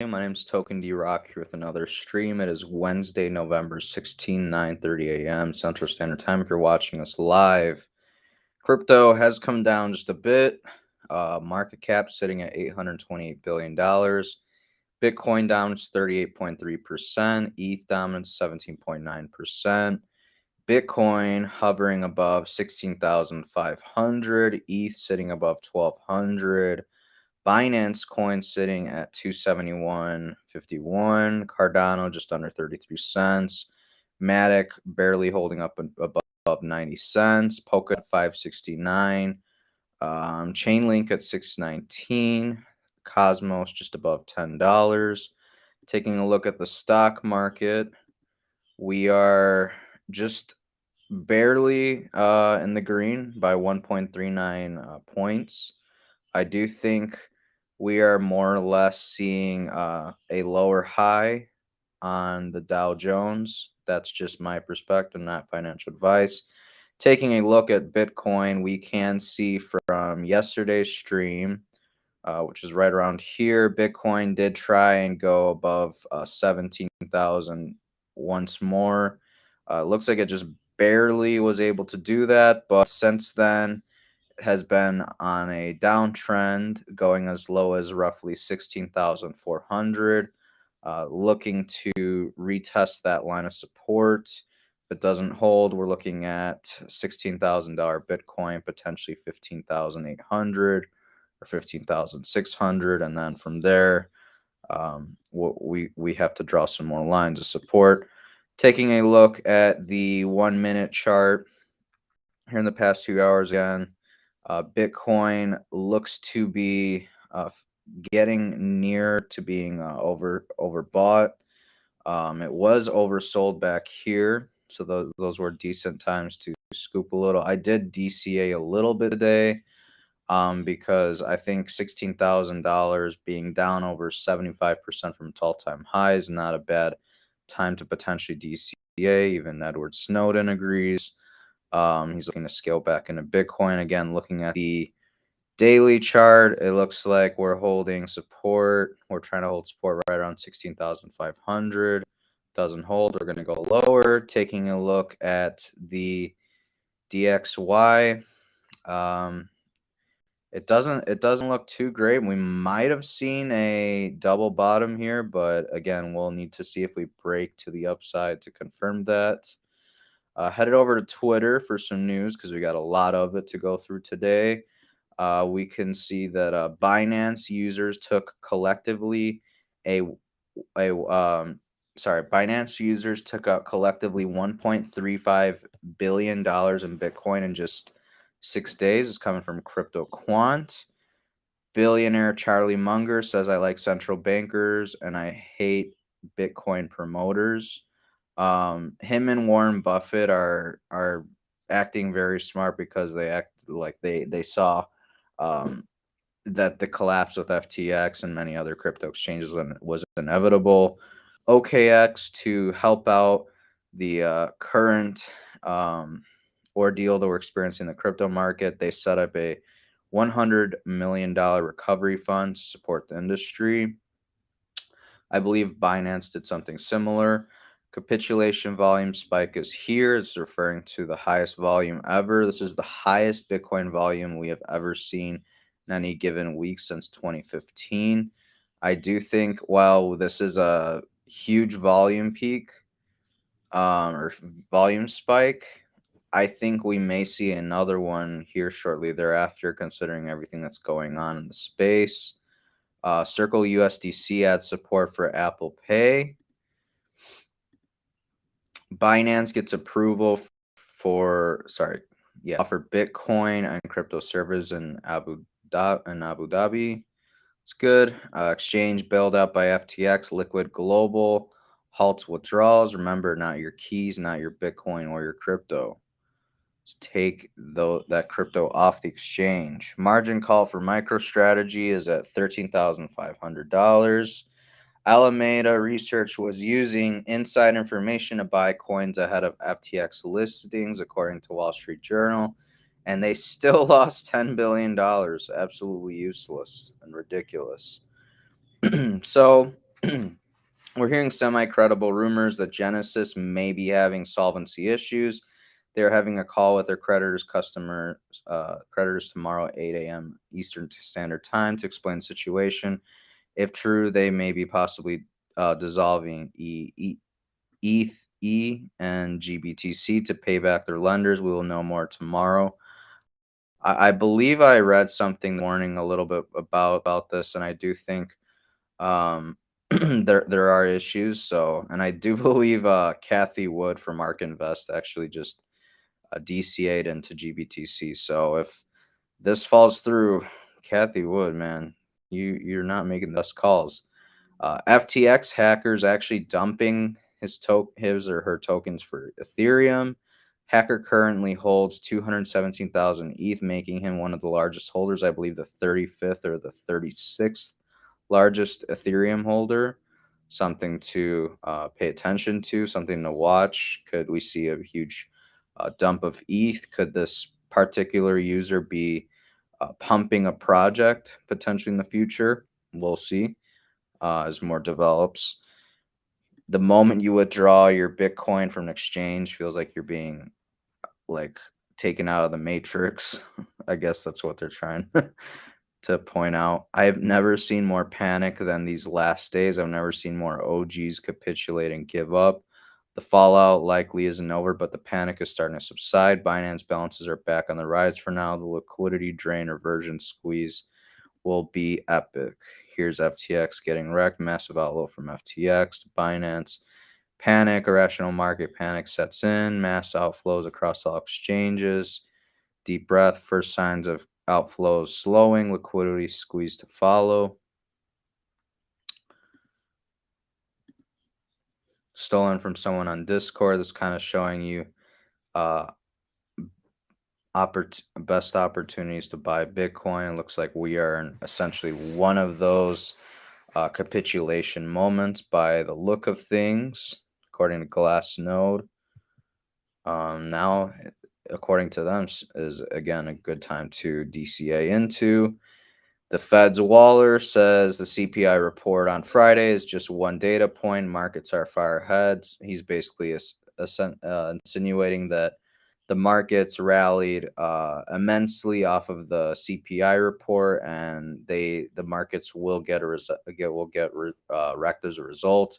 My name's Token D Rock here with another stream. It is Wednesday, November 16, 9:30 a.m. Central Standard Time if you're watching us live. Crypto has come down just a bit. Market cap sitting at $828 billion. Bitcoin down 38.3%. ETH down 17.9%. Bitcoin hovering above 16,500. ETH sitting above 1,200. Binance coin sitting at 271.51. Cardano just under 33 cents. Matic barely holding up above 90 cents. Polka at 569. Chainlink at 619. Cosmos just above $10. Taking a look at the stock market, we are just barely in the green by 1.39 points. I do think we are more or less seeing a lower high on the Dow Jones. That's just my perspective, not financial advice. Taking a look at Bitcoin, we can see from yesterday's stream, which is right around here, Bitcoin did try and go above 17,000 once more. Looks like it just barely was able to do that, but since then, has been on a downtrend, going as low as roughly 16,400. Looking to retest that line of support. If it doesn't hold, we're looking at $16,000 Bitcoin, potentially 15,800 or 15,600, and then from there, we have to draw some more lines of support. Taking a look at the 1 minute chart here in the past 2 hours again. Bitcoin looks to be getting near to being overbought. It was oversold back here, so those were decent times to scoop a little. I did DCA a little bit today because I think $16,000 being down over 75% from its all-time high is not a bad time to potentially DCA. Even Edward Snowden agrees. He's looking to scale back into Bitcoin. Again, looking at the daily chart, it looks like we're holding support. We're trying to hold support right around 16,500. Doesn't hold. We're going to go lower. Taking a look at the DXY, it doesn't look too great. We might have seen a double bottom here, but again, we'll need to see if we break to the upside to confirm that. Headed over to Twitter for some news because we got a lot of it to go through today. We can see that Binance users took collectively Binance users took out collectively $1.35 billion in Bitcoin in just 6 days. It's coming from Crypto Quant. Billionaire Charlie Munger says, "I like central bankers and I hate Bitcoin promoters." Him and Warren Buffett are acting very smart because they act like they saw that the collapse with FTX and many other crypto exchanges was inevitable. OKX, to help out the current ordeal that we're experiencing in the crypto market, they set up a $100 million recovery fund to support the industry. I believe Binance did something similar. Capitulation volume spike is here. It's referring to the highest volume ever. This is the highest Bitcoin volume we have ever seen in any given week since 2015. I do think while this is a huge volume peak or volume spike, I think we may see another one here shortly thereafter, considering everything that's going on in the space. Circle USDC adds support for Apple Pay. Binance gets approval offer Bitcoin and crypto servers in Abu Dhabi. It's good. Exchange bailed out by FTX. Liquid Global halts withdrawals. Remember, not your keys, not your Bitcoin or your crypto. Just take that crypto off the exchange. Margin call for MicroStrategy is at $13,500. Alameda Research was using inside information to buy coins ahead of FTX listings, according to Wall Street Journal, and they still lost $10 billion. Absolutely useless and ridiculous. So We're hearing semi-credible rumors that Genesis may be having solvency issues. They're having a call with their creditors tomorrow at 8 a.m. Eastern Standard Time to explain the situation. If true, they may be possibly dissolving ETH and GBTC to pay back their lenders. We will know more tomorrow. I believe I read something this morning a little bit about this, and I do think there are issues. So, and I do believe Kathy Wood from Ark Invest actually just DCA'd into GBTC. So if this falls through, Kathy Wood, man, you're not making the best calls. FTX hackers actually dumping his or her tokens for Ethereum. Hacker currently holds 217,000 ETH, making him one of the largest holders. I believe the 35th or the 36th largest Ethereum holder. Something to pay attention to, something to watch. Could we see a huge dump of ETH? Could this particular user be pumping a project potentially in the future? We'll see as more develops. The moment you withdraw your Bitcoin from an exchange, feels like you're being like taken out of the matrix. I guess that's what they're trying to point out. I've never seen more panic than these last days. I've never seen more OGs capitulate and give up. The fallout likely isn't over, but the panic is starting to subside. Binance balances are back on the rise for now. The liquidity drain or version squeeze will be epic. Here's FTX getting wrecked. Massive outflow from FTX to Binance. Panic, irrational market panic sets in. Mass outflows across all exchanges. Deep breath. First signs of outflows slowing. Liquidity squeeze to follow. Stolen from someone on Discord. This kind of showing you uh, best opportunities to buy Bitcoin. It looks like we are in essentially one of those capitulation moments by the look of things, according to Glassnode. Now, according to them, is again a good time to DCA into. The Fed's Waller says the CPI report on Friday is just one data point. Markets are far ahead. He's basically insinuating that the markets rallied immensely off of the CPI report, and the markets will get wrecked as a result.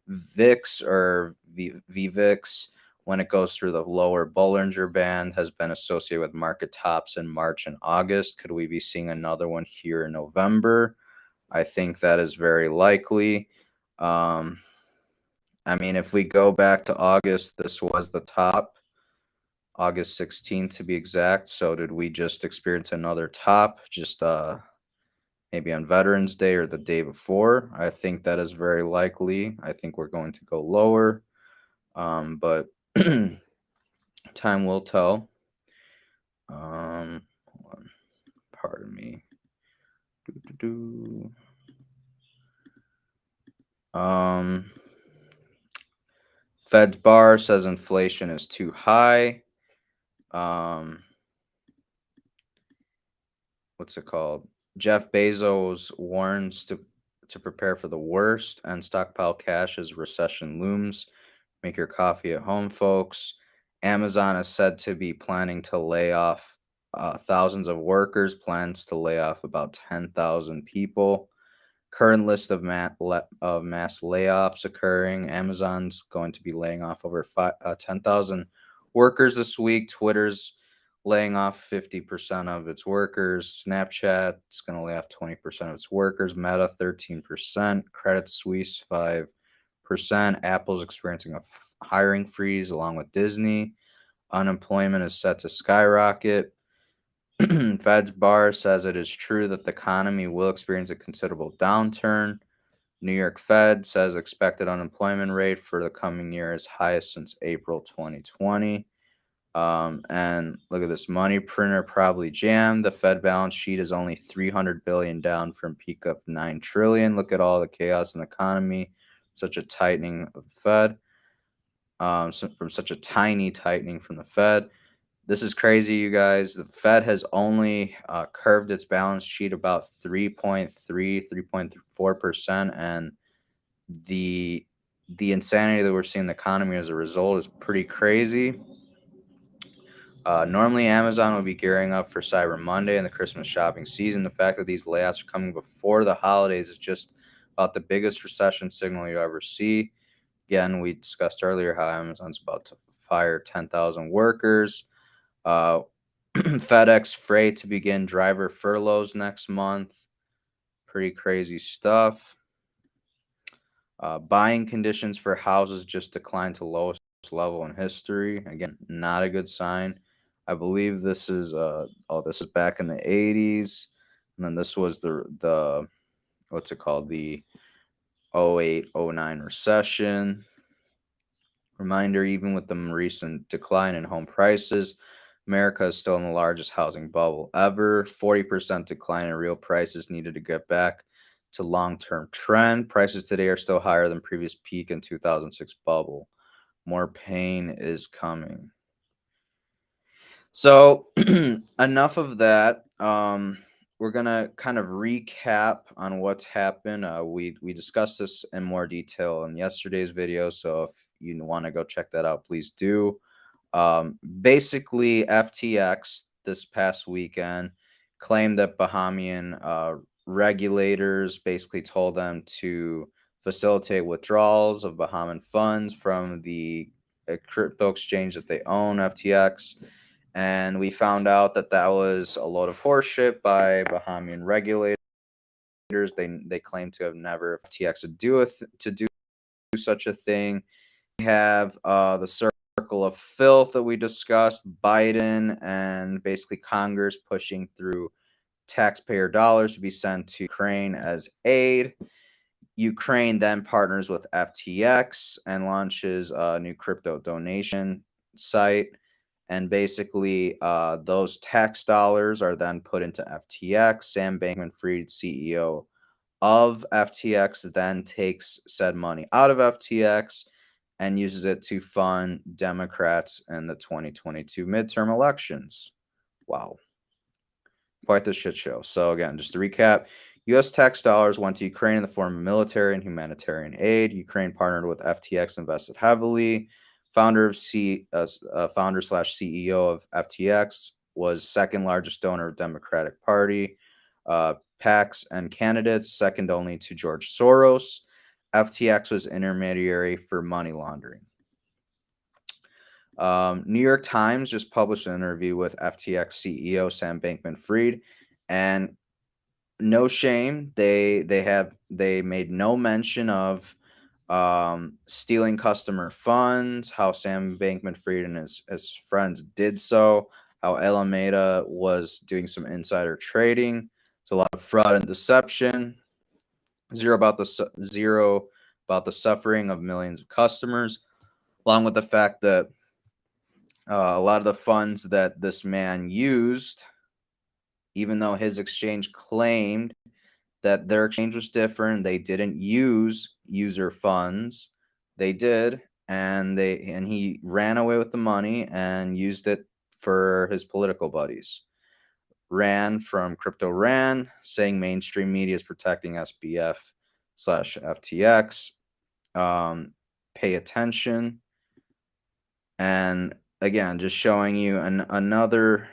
VIX or VVIX, when it goes through the lower Bollinger Band, has been associated with market tops in March and August. Could we be seeing another one here in November? I think that is very likely. I mean, if we go back to August, this was the top, August 16th to be exact. So did we just experience another top just maybe on Veterans Day or the day before? I think that is very likely. I think we're going to go lower. But time will tell. Hold on. Pardon me. Fed's bar says inflation is too high. What's it called? Jeff Bezos warns to prepare for the worst and stockpile cash as recession looms. Make your coffee at home, folks. Amazon is said to be planning to lay off thousands of workers, plans to lay off about 10,000 people. Current list of mass layoffs occurring. Amazon's going to be laying off over 10,000 workers this week. Twitter's laying off 50% of its workers. Snapchat is going to lay off 20% of its workers. Meta 13%. Credit Suisse 5%. Apple's experiencing a hiring freeze along with Disney. Unemployment is set to skyrocket. Fed's bar says it is true that the economy will experience a considerable downturn. New York Fed says expected unemployment rate for the coming year is highest since April 2020. And look at this, money printer probably jammed. The Fed balance sheet is only 300 billion down from peak of 9 trillion. Look at all the chaos in the economy. Such a tightening of the Fed. From such a tiny tightening from the Fed. This is crazy, you guys. The Fed has only curved its balance sheet about 3.4%, and the insanity that we're seeing in the economy as a result is pretty crazy. Normally, Amazon would be gearing up for Cyber Monday and the Christmas shopping season. The fact that these layoffs are coming before the holidays is just about the biggest recession signal you ever see. Again, we discussed earlier how Amazon's about to fire 10,000 workers. FedEx Freight to begin driver furloughs next month. Pretty crazy stuff. Buying conditions for houses just declined to lowest level in history. Again, not a good sign. I believe this is this is back in the 80s, and then this was the what's it called, the 08-09 recession. Reminder, even with the recent decline in home prices, America is still in the largest housing bubble ever. 40% decline in real prices needed to get back to long-term trend. Prices today are still higher than previous peak in 2006 bubble. More pain is coming. So enough of that. We're gonna kind of recap on what's happened. We discussed this in more detail in yesterday's video. So if you want to go check that out, please do. Basically, FTX this past weekend claimed that Bahamian regulators basically told them to facilitate withdrawals of Bahamian funds from the crypto exchange that they own, FTX. And we found out that that was a load of horseshit by Bahamian regulators. They claim to have never FTX to do such a thing. We have the circle of filth that we discussed, Biden and basically Congress pushing through taxpayer dollars to be sent to Ukraine as aid. Ukraine then partners with FTX and launches a new crypto donation site. And basically, those tax dollars are then put into FTX. Sam Bankman-Fried, CEO of FTX, then takes said money out of FTX and uses it to fund Democrats in the 2022 midterm elections. Wow. Quite the shit show. So again, just to recap, U.S. tax dollars went to Ukraine in the form of military and humanitarian aid. Ukraine partnered with FTX, invested heavily. Founder slash CEO of FTX was second largest donor of Democratic Party. PACs and candidates, second only to George Soros. FTX was intermediary for money laundering. New York Times just published an interview with FTX CEO Sam Bankman-Fried, and no shame, they made no mention of stealing customer funds, how Sam Bankman-Fried and his friends did so, how Alameda was doing some insider trading. It's a lot of fraud and deception. Zero about the suffering of millions of customers, along with the fact that a lot of the funds that this man used, even though his exchange claimed that their exchange was different, they didn't use user funds. They did, and he ran away with the money and used it for his political buddies. Ran from Crypto Ran, saying mainstream media is protecting SBF slash FTX. Pay attention. And again, just showing you another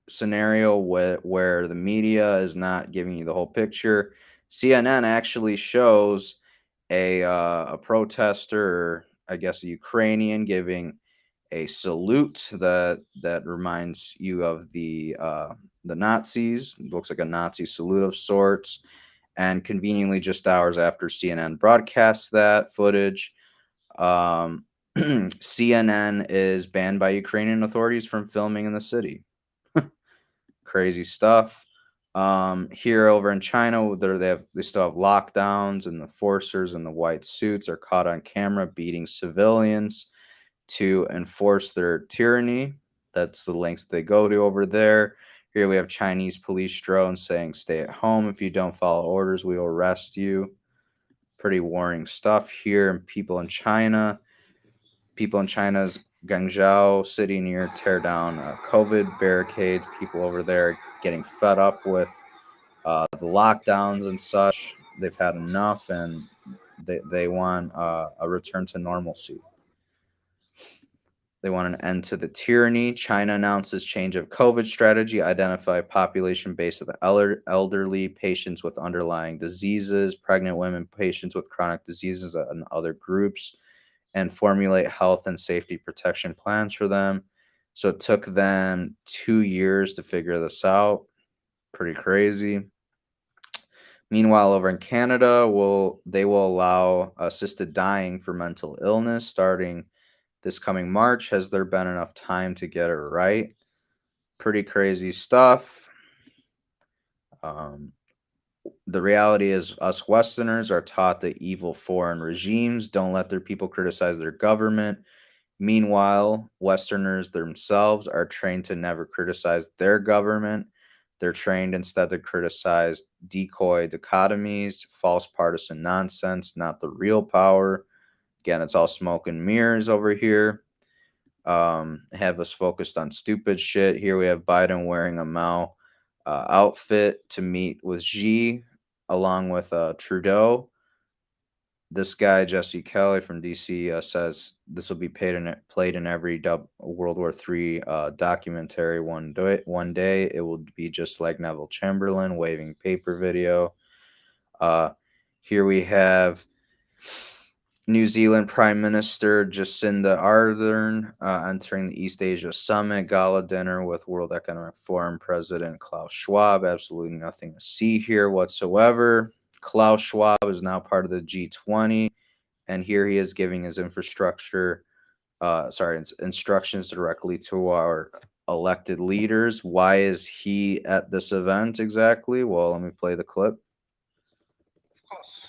scenario where the media is not giving you the whole picture. CNN actually shows a protester, or I guess a Ukrainian, giving a salute that reminds you of the Nazis. It looks like a Nazi salute of sorts. And conveniently, just hours after CNN broadcasts that footage, CNN is banned by Ukrainian authorities from filming in the city. Crazy stuff. Here over in China, they still have lockdowns, and the forcers in the white suits are caught on camera beating civilians to enforce their tyranny. That's the lengths they go to over there. Here we have Chinese police drones saying, "Stay at home. If you don't follow orders, we will arrest you." Pretty warning stuff here. And people in China's Guangzhou city near tear down COVID barricades. People over there getting fed up with the lockdowns and such. They've had enough, and They want a return to normalcy. They want an end to the tyranny. China announces change of COVID strategy, identify population base of the elderly, patients with underlying diseases, pregnant women, patients with chronic diseases, and other groups, and formulate health and safety protection plans for them. So it took them 2 years to figure this out. Pretty crazy. Meanwhile, over in Canada, they will allow assisted dying for mental illness starting this coming March. Has there been enough time to get it right? Pretty crazy stuff. Um, the reality is, us Westerners are taught that evil foreign regimes don't let their people criticize their government. Meanwhile, Westerners themselves are trained to never criticize their government. They're trained instead to criticize decoy dichotomies, false partisan nonsense, not the real power. Again, it's all smoke and mirrors over here. Have us focused on stupid shit. Here we have Biden wearing a Mao outfit to meet with Xi, along with Trudeau. This guy Jesse Kelly from DC says this will be played in every World War III documentary one day. One day it will be just like Neville Chamberlain waving paper video. Here we have New Zealand Prime Minister Jacinda Ardern entering the East Asia Summit gala dinner with World Economic Forum President Klaus Schwab. Absolutely nothing to see here whatsoever. Klaus Schwab is now part of the G20, and here he is giving his instructions directly to our elected leaders. Why is he at this event exactly? Well, let me play the clip. Of course,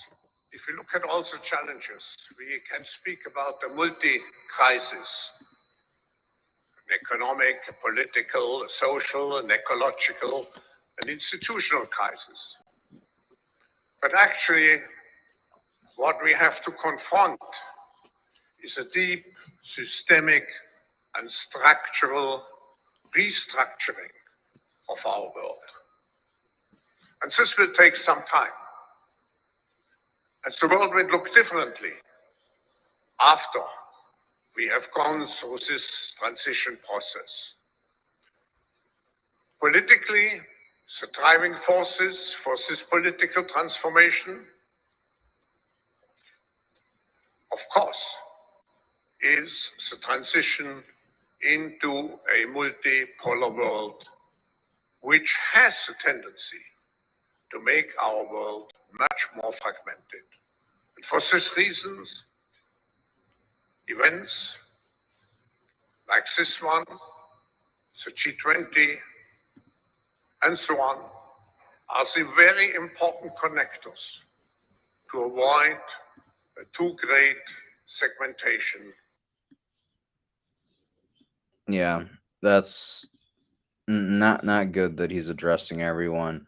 if you look at all the challenges, we can speak about a multi-crisis, an economic, a political, a social, an ecological, an institutional crisis. But actually, what we have to confront is a deep, systemic, and structural restructuring of our world. And this will take some time. And the world will look differently after we have gone through this transition process. Politically, the driving forces for this political transformation, of course, is the transition into a multipolar world, which has a tendency to make our world much more fragmented. And for these reasons, events like this one, the G20, and so on, are the very important connectors to avoid a too great segmentation. Yeah, that's not good that he's addressing everyone.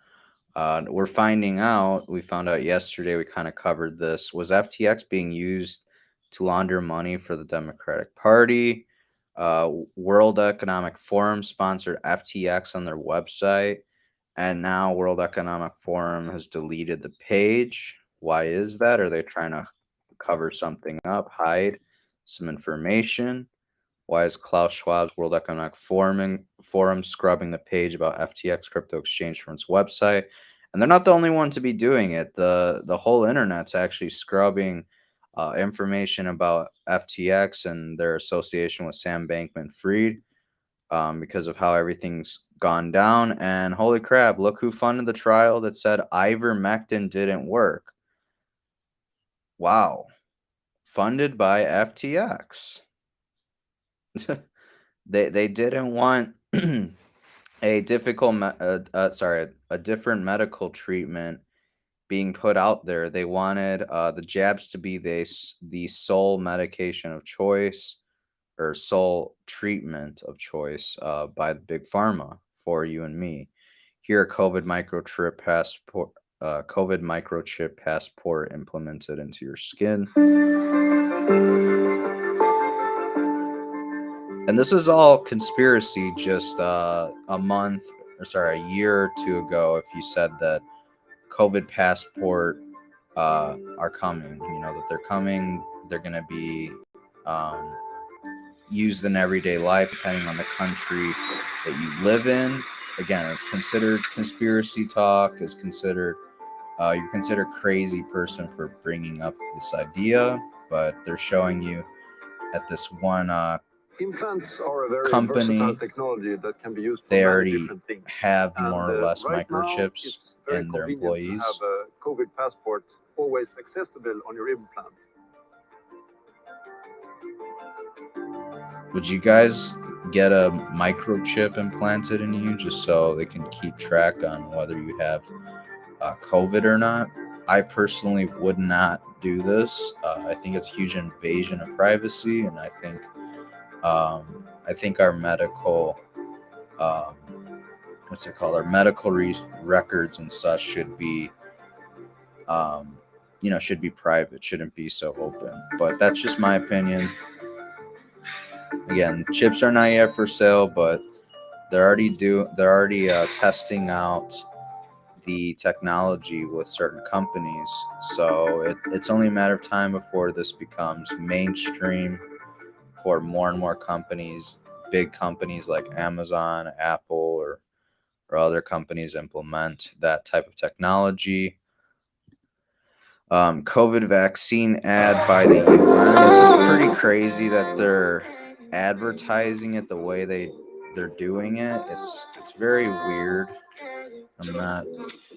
We found out yesterday, we kind of covered this. Was FTX being used to launder money for the Democratic Party? World Economic Forum sponsored FTX on their website, and now World Economic Forum has deleted the page. Why is that? Are they trying to cover something up, hide some information? Why is Klaus Schwab's World Economic Forum scrubbing the page about FTX crypto exchange from its website? And they're not the only one to be doing it. The whole internet's actually scrubbing information about FTX and their association with Sam Bankman-Fried because of how everything's gone down. And holy crap, look who funded the trial that said ivermectin didn't work. Wow. Funded by FTX. They didn't want a different medical treatment being put out there. They wanted the jabs to be the sole medication of choice or sole treatment of choice by the big pharma for you and me. Here, COVID microchip passport implemented into your skin. And this is all conspiracy just a year or two ago, if you said that COVID passport are coming. That they're coming. They're going to be used in everyday life, depending on the country that you live in. Again, it's considered conspiracy talk. It's considered you're considered a crazy person for bringing up this idea, but they're showing you at this one implants are a very company, versatile technology that can be used for they many already different things. have more or less Right now, microchips it's very in their convenient employees. to have a COVID passport always accessible on your implant. Would you guys get a microchip implanted in you just so they can keep track on whether you have COVID or not? I personally would not do this. I think it's a huge invasion of privacy, and I think our medical what's it called? Our medical records and such should be should be private, shouldn't be so open. But that's just my opinion. Again, chips are not yet for sale, but they're already testing out the technology with certain companies. So it's only a matter of time before this becomes mainstream for more and more companies, big companies like Amazon, Apple, or other companies implement that type of technology. COVID vaccine ad by the UN. This is pretty crazy that they're advertising it the way they're doing it. It's very weird. I'm not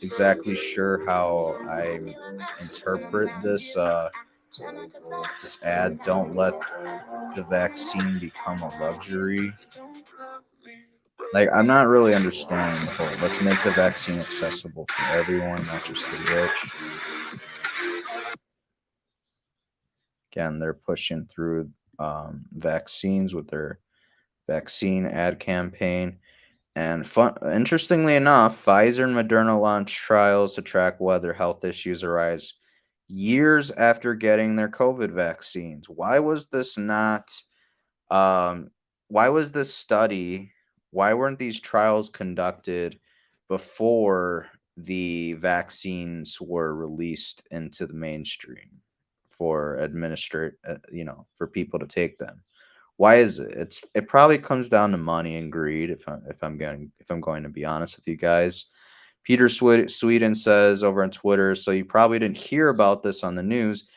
exactly sure how I interpret this this ad. Don't let the vaccine become a luxury. Like, I'm not really understanding the whole let's make the vaccine accessible for everyone, not just the rich. Again, they're pushing through vaccines with their vaccine ad campaign. And interestingly enough, Pfizer and Moderna launched trials to track whether health issues arise years after getting their COVID vaccines. Why was this not? Why was this study? Why weren't these trials conducted before the vaccines were released into the mainstream for for people to take them? Why is it? It probably comes down to money and greed. If I'm going to be honest with you guys, Peter Sweden says over on Twitter. So you probably didn't hear about this on the news.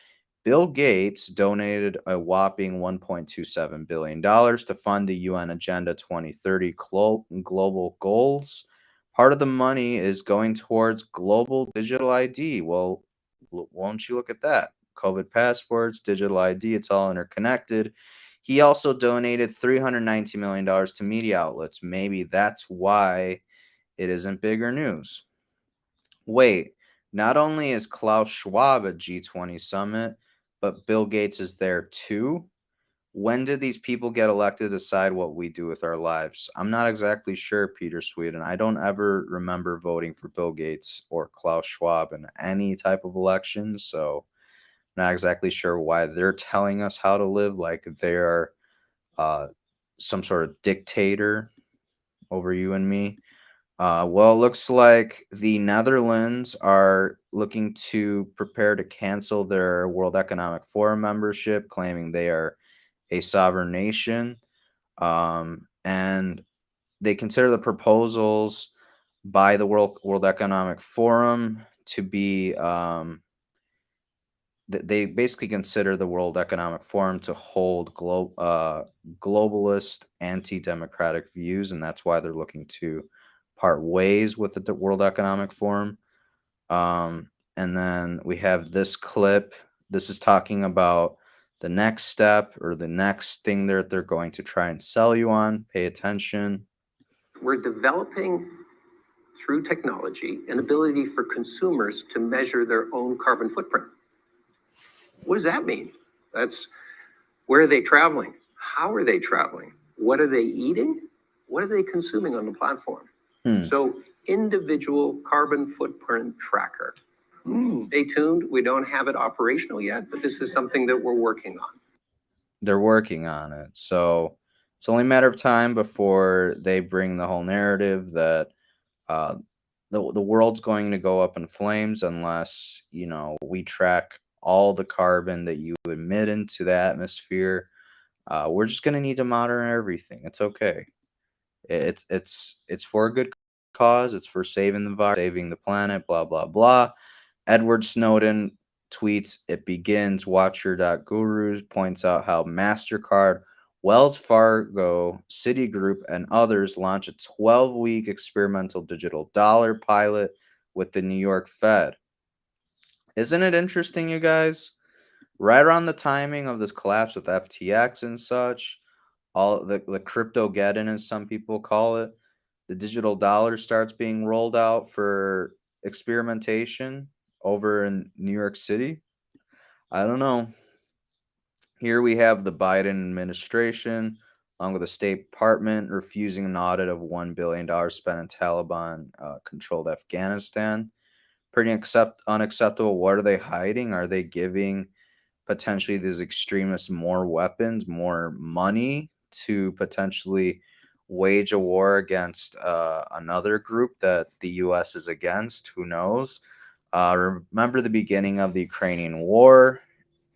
Bill Gates donated a whopping $1.27 billion to fund the UN Agenda 2030 global goals. Part of the money is going towards global digital ID. Well, won't you look at that? COVID passports, digital ID, it's all interconnected. He also donated $390 million to media outlets. Maybe that's why it isn't bigger news. Wait, not only is Klaus Schwab at G20 summit, but Bill Gates is there too? When did these people get elected to decide what we do with our lives? I'm not exactly sure, Peter Sweden. I don't ever remember voting for Bill Gates or Klaus Schwab in any type of election, so I'm not exactly sure why they're telling us how to live like they're some sort of dictator over you and me. Well, it looks like the Netherlands are looking to prepare to cancel their World Economic Forum membership, claiming they are a sovereign nation. And they consider the proposals by the World Economic Forum to be they basically consider the World Economic Forum to hold globalist, anti-democratic views, and that's why they're looking to part ways with the World Economic Forum. And then we have this clip. This is talking about the next step or the next thing they're going to try and sell you on. Pay attention. We're developing through technology an ability for consumers to measure their own carbon footprint. What does that mean? That's where are they traveling? How are they traveling? What are they eating? What are they consuming on the platform? So individual carbon footprint tracker. Stay tuned. We don't have it operational yet, but this is something that we're working on. They're working on it. So it's only a matter of time before they bring the whole narrative that the world's going to go up in flames unless, we track all the carbon that you emit into the atmosphere. We're just going to need to monitor everything. It's okay. It's for a good cause. It's for saving the virus, saving the planet, blah blah blah. Edward Snowden tweets, "It begins." Watcher.gurus points out how MasterCard, Wells Fargo, Citigroup, and others launch a 12-week experimental digital dollar pilot with the New York Fed. Isn't it interesting, you guys? Right around the timing of this collapse with FTX and such, all the crypto geddon, as some people call it, the digital dollar starts being rolled out for experimentation over in New York City. I don't know. Here we have the Biden administration, along with the State Department, refusing an audit of $1 billion spent in Taliban controlled Afghanistan. Pretty unacceptable. What are they hiding? Are they giving potentially these extremists more weapons, more money to potentially wage a war against another group that the U.S. is against? Who knows? Remember the beginning of the Ukrainian war?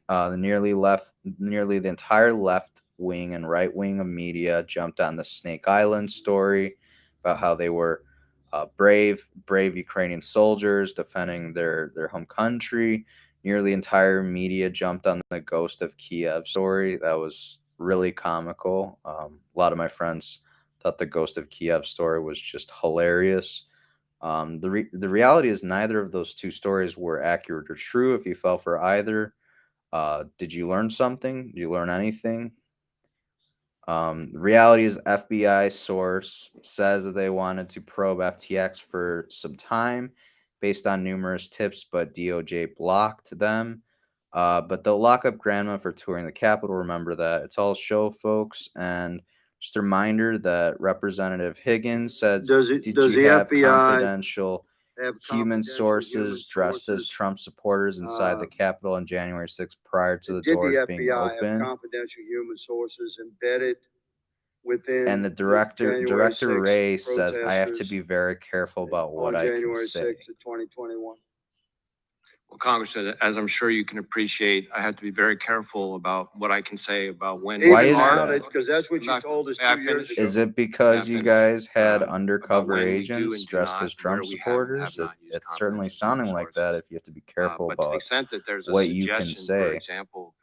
Nearly the entire left wing and right wing of media jumped on the Snake Island story about how they were brave Ukrainian soldiers defending their home country. Nearly entire media jumped on the Ghost of Kiev story. That was really comical. A lot of my friends thought the Ghost of Kiev story was just hilarious. The reality is neither of those two stories were accurate or true. If you fell for either, did you learn something? Did you learn anything? The reality is, FBI source says that they wanted to probe FTX for some time based on numerous tips, but DOJ blocked them. But they'll lock up Grandma for touring the Capitol. Remember that. It's all show, folks. And just a reminder that Representative Higgins said, Does did the you have FBI confidential have human confidential sources dressed as sources? Trump supporters inside the Capitol on January 6th prior to the Did doors the being FBI have opened? confidential human sources embedded within And the director January director 6th Ray says, I have to protesters be very careful about what on I can January say. 6th of 2021? Well, Congressman, as I'm sure you can appreciate, I have to be very careful about what I can say about when. Why Even is now, that? because that's what you told us May I 2 years finish? ago. Is it because Yeah, you I guys had about undercover when we do agents and do dressed not, as where Trump we have and supporters? have not used It's certainly confidential sounding like that. sources. If you have to be careful But to the about extent that there's a what you can suggestion, for say. example,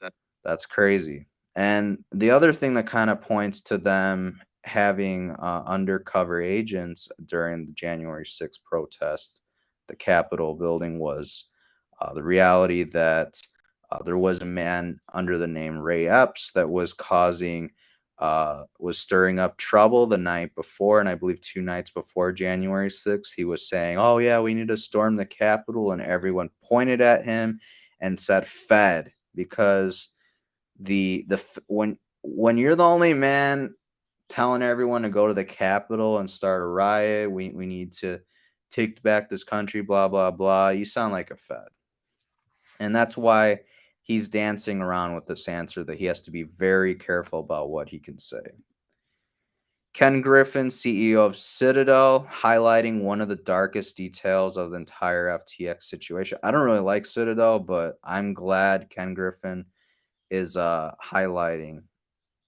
that That's crazy. And the other thing that kind of points to them having undercover agents during the January 6th protest, the Capitol building, was the reality that there was a man under the name Ray Epps that was stirring up trouble the night before, and I believe 2 nights before January 6th. He was saying, "Oh yeah, we need to storm the Capitol," and everyone pointed at him and said "Fed," because when you're the only man telling everyone to go to the Capitol and start a riot, we need to take back this country, blah blah blah, you sound like a Fed. And that's why he's dancing around with this answer that he has to be very careful about what he can say. Ken Griffin, CEO of Citadel, highlighting one of the darkest details of the entire FTX situation. I don't really like Citadel, but I'm glad Ken Griffin is highlighting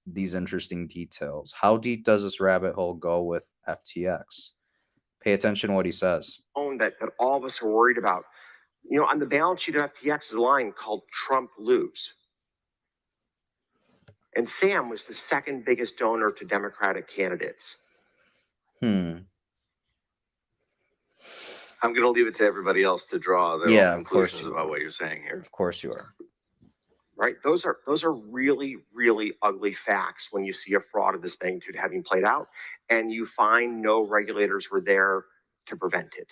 these interesting details. How deep does this rabbit hole go with FTX? Pay attention to what he says. That all of us are worried about. You know, on the balance sheet of FTX is a line called Trump Looms. And Sam was the second biggest donor to Democratic candidates. I'm going to leave it to everybody else to draw their own conclusions about what you're saying here. Of course you are. Right? Those are really, really ugly facts when you see a fraud of this magnitude having played out, and you find no regulators were there to prevent it.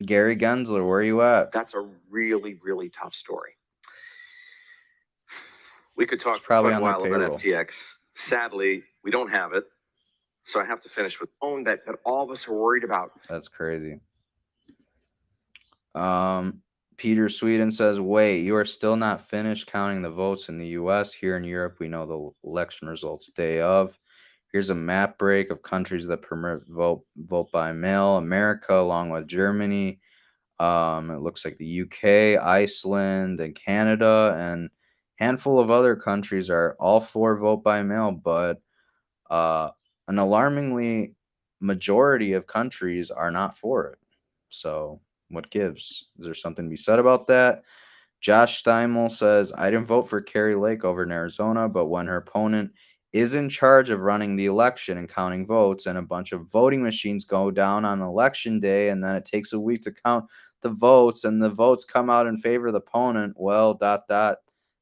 Gary Gensler, where are you at? That's a really, really tough story. We could talk for quite a while about FTX. Sadly, we don't have it. So I have to finish with that all of us are worried about. That's crazy. Peter Sweden says, wait, you are still not finished counting the votes in the U.S. Here in Europe, we know the election results day of. Here's a map break of countries that permit vote by mail. America, along with Germany. It looks like the UK, Iceland, and Canada, and handful of other countries are all for vote by mail, but an alarmingly majority of countries are not for it. So what gives? Is there something to be said about that? Josh Steimel says, I didn't vote for Carrie Lake over in Arizona, but when her opponent is in charge of running the election and counting votes, and a bunch of voting machines go down on election day, and then it takes a week to count the votes, and the votes come out in favor of the opponent, well, ...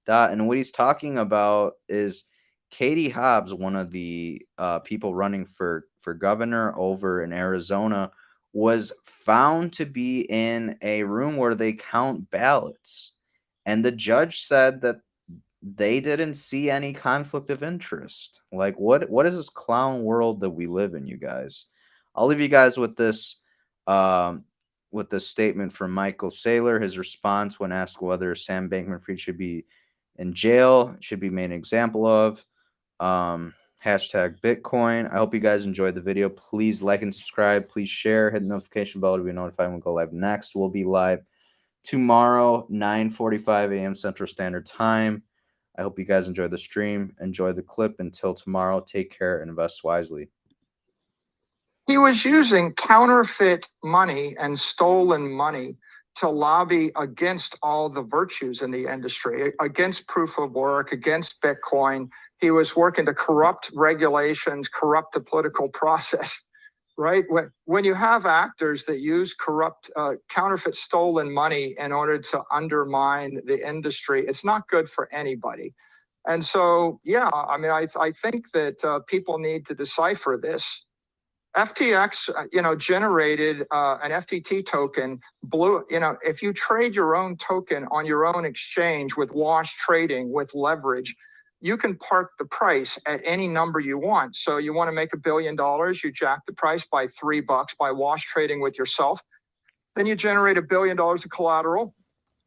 And what he's talking about is Katie Hobbs, one of the people running for governor over in Arizona, was found to be in a room where they count ballots. And the judge said that they didn't see any conflict of interest. Like, what is this clown world that we live in, you guys? I'll leave you guys with this statement from Michael Saylor. His response when asked whether Sam Bankman-Fried should be in jail, should be made an example of. Hashtag Bitcoin. I hope you guys enjoyed the video. Please like and subscribe. Please share. Hit the notification bell to be notified when we go live next. We'll be live tomorrow, 9:45 a.m. Central Standard Time. I hope you guys enjoy the stream. Enjoy the clip. Until tomorrow, take care and invest wisely. He was using counterfeit money and stolen money to lobby against all the virtues in the industry, against proof of work, against Bitcoin. He was working to corrupt regulations, corrupt the political process, right? When you have actors that use corrupt, counterfeit stolen money in order to undermine the industry, it's not good for anybody. And so, yeah, I mean, I think that people need to decipher this. FTX, generated an FTT token. If you trade your own token on your own exchange with wash trading, with leverage, you can park the price at any number you want. So you want to make $1 billion, you jack the price by $3 by wash trading with yourself. Then you generate $1 billion of collateral.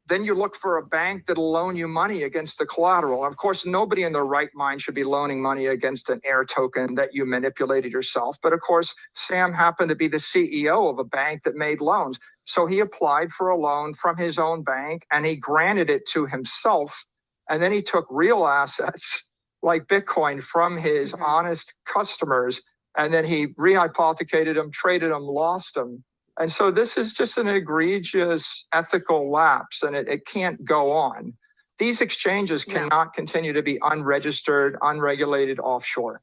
Then you look for a bank that'll loan you money against the collateral. Of course, nobody in their right mind should be loaning money against an air token that you manipulated yourself. But of course, Sam happened to be the CEO of a bank that made loans. So he applied for a loan from his own bank and he granted it to himself. And then he took real assets like Bitcoin from his honest customers. And then he rehypothecated them, traded them, lost them. And so this is just an egregious ethical lapse, and it can't go on. These exchanges cannot continue to be unregistered, unregulated offshore.